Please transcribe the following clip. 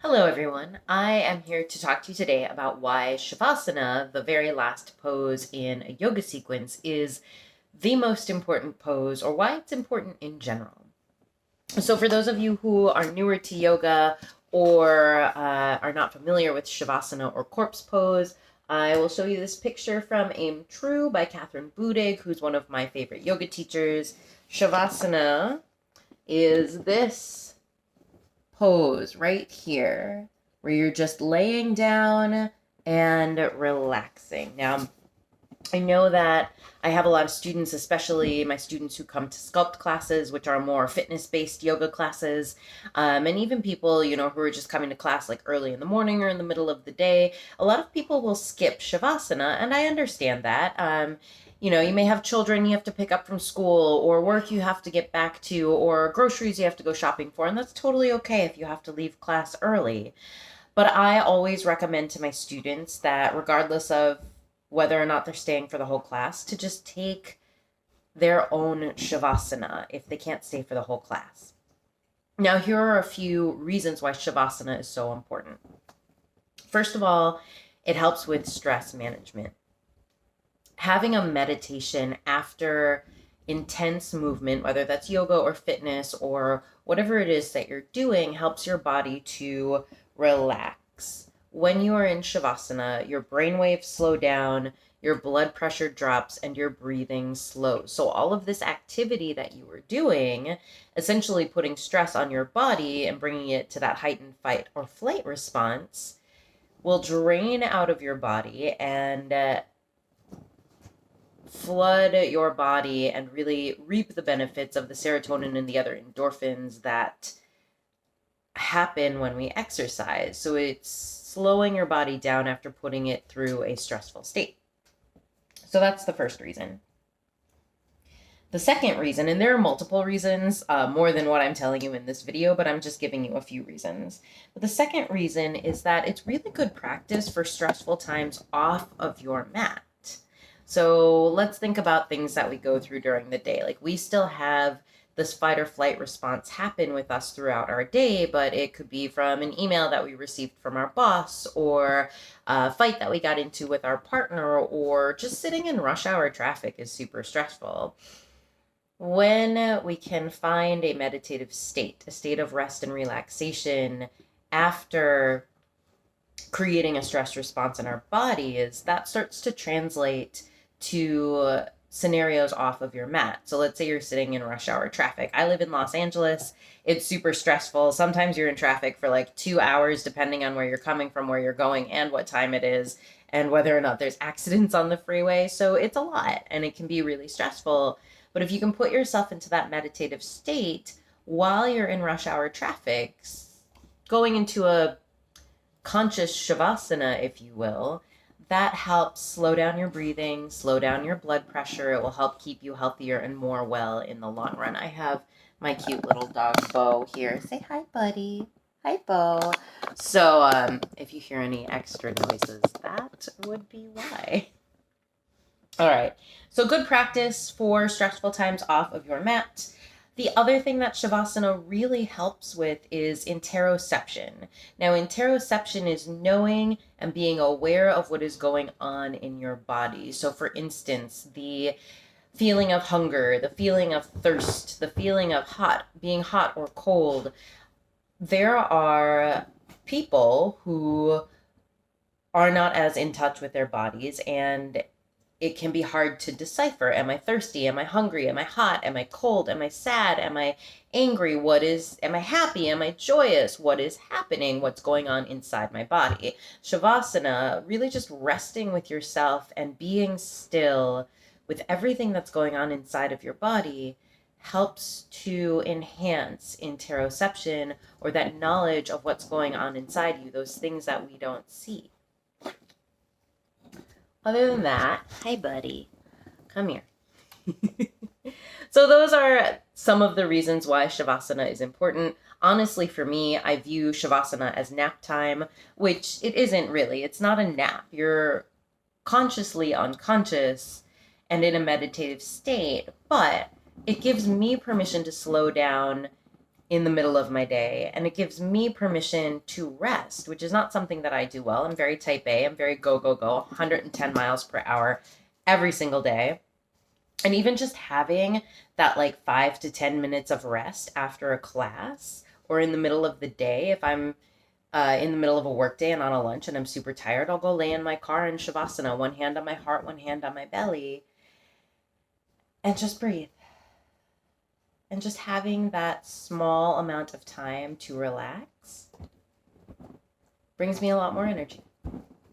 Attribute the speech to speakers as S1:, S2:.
S1: Hello, everyone. I am here to talk to you today about why Shavasana, the very last pose in a yoga sequence, is the most important pose, or why it's important in general. So, for those of you who are newer to yoga or are not familiar with Shavasana or corpse pose, I will show you this picture from Aim True by Kathyrn Budig, who's one of my favorite yoga teachers. Shavasana is this pose right here where you're just laying down and relaxing. Now, I know that I have a lot of students, especially my students who come to sculpt classes, which are more fitness-based yoga classes, and even people, who are just coming to class like early in the morning or in the middle of the day. A lot of people will skip Shavasana, and I understand that. You may have children you have to pick up from school, or work you have to get back to, or groceries you have to go shopping for, and that's totally okay if you have to leave class early. But I always recommend to my students that regardless of whether or not they're staying for the whole class, to just take their own Shavasana if they can't stay for the whole class. Now, here are a few reasons why Shavasana is so important. First of all, it helps with stress management. Having a meditation after intense movement, whether that's yoga or fitness or whatever it is that you're doing, helps your body to relax. When you are in Shavasana, your brain waves slow down, your blood pressure drops, and your breathing slows. So all of this activity that you were doing, essentially putting stress on your body and bringing it to that heightened fight or flight response, will drain out of your body and flood your body and really reap the benefits of the serotonin and the other endorphins that happen when we exercise. So it's slowing your body down after putting it through a stressful state. So that's the first reason. The second reason, and there are multiple reasons, more than what I'm telling you in this video, but I'm just giving you a few reasons. But the second reason is that it's really good practice for stressful times off of your mat. So let's think about things that we go through during the day. Like, we still have this fight or flight response happen with us throughout our day, but it could be from an email that we received from our boss, or a fight that we got into with our partner, or just sitting in rush hour traffic is super stressful. When we can find a meditative state, a state of rest and relaxation after creating a stress response in our bodies, that starts to translate to scenarios off of your mat. So let's say you're sitting in rush hour traffic. I live in Los Angeles. It's super stressful. Sometimes you're in traffic for like 2 hours, depending on where you're coming from, where you're going, and what time it is, and whether or not there's accidents on the freeway. So it's a lot, and it can be really stressful. But if you can put yourself into that meditative state while you're in rush hour traffic, going into a conscious Shavasana, if you will, that helps slow down your breathing, slow down your blood pressure. It will help keep you healthier and more well in the long run. I have my cute little dog, Bo, here. Say hi, buddy. Hi, Bo. So if you hear any extra noises, that would be why. All right. So good practice for stressful times off of your mat. The other thing that Shavasana really helps with is interoception. Now, interoception is knowing and being aware of what is going on in your body. So, for instance, the feeling of hunger, the feeling of thirst, the feeling of being hot or cold. There are people who are not as in touch with their bodies, and it can be hard to decipher. Am I thirsty? Am I hungry? Am I hot? Am I cold? Am I sad? Am I angry? Am I happy? Am I joyous? What is happening? What's going on inside my body? Shavasana, really just resting with yourself and being still with everything that's going on inside of your body, helps to enhance interoception, or that knowledge of what's going on inside you, those things that we don't see. Other than that, hi, buddy. Come here. So those are some of the reasons why Shavasana is important. Honestly, for me, I view Shavasana as nap time, which it isn't really. It's not a nap. You're consciously unconscious and in a meditative state, but it gives me permission to slow down in the middle of my day. And it gives me permission to rest, which is not something that I do well. I'm very type A. I'm very go, go, go, 110 miles per hour every single day. And even just having that like 5 to 10 minutes of rest after a class or in the middle of the day, if I'm in the middle of a work day and on a lunch and I'm super tired, I'll go lay in my car in Savasana, one hand on my heart, one hand on my belly, and just breathe. And just having that small amount of time to relax brings me a lot more energy.